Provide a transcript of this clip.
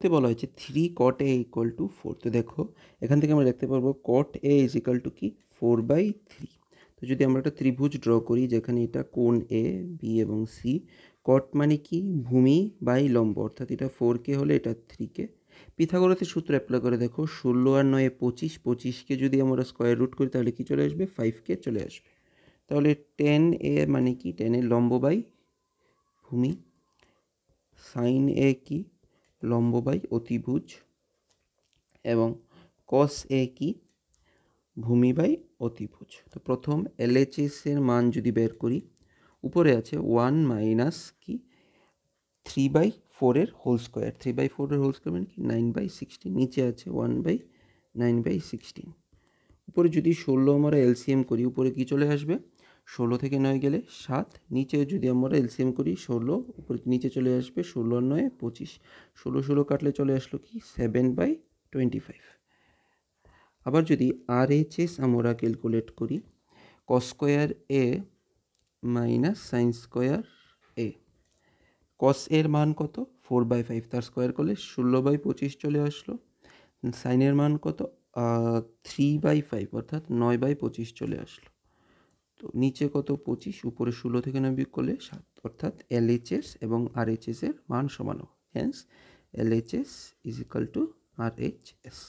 তে বলা হয়েছে 3 cot a ইকুয়াল টু 4। তো দেখো এখান থেকে আমরা দেখতে পারবো cot a is equal two কি 4/3। তো যদি আমরা একটা ত্রিভুজ ড্র করি যেখানে এটা কোণ এ বি এবং সি, কট মানে কি ভূমি বাই লম্ব, অর্থাৎ এটা 4k হলে এটা 3k। পিথাগোরাসের সূত্র অ্যাপ্লাই করে দেখো 16 আর 9 25, 25কে যদি আমরা স্কোয়ার রুট করি তাহলে কি চলে আসবে 5k চলে আসবে। তাহলে 10a মানে কি 10 এর লম্ব বাই ভূমি, সাইন এ কি লম্ব বাই অতিভুজ, এবং কস এ কি ভূমি বাই অতিভুজ। তো প্রথম LHS এর মান যদি বের করি, উপরে আছে 1 মাইনাস কি 3/4 এর হোল স্কোয়ার, 3/4 এর হোল স্কোয়ার মানে কি 9/16, নিচে আছে 1/9/16। উপরে যদি 16 আমরা এলসিএম করি উপরে কি চলে আসবে 16 থেকে 9 গেলে 7, নিচে যদি আমরা এলসিএম করি 16 উপরে নিচে চলে আসবে 16 আর 9 25, 16 16 কাটলে চলে আসলো কি 7/25। আবার যদি RHS আমরা ক্যালকুলেট করি cos square a minus sine square a, cos এর মান কত 4/5, তার স্কোয়ার করলে 16/25 চলে আসলো। সাইনের মান কত 3/5 অর্থাৎ 9/25 চলে আসলো। তো নিচে কত 25, উপরে 16 থেকে 9 বিয়োগ করলে 7, অর্থাৎ LHS এবং RHS এর মান সমান। Hence LHS is equal to RHS।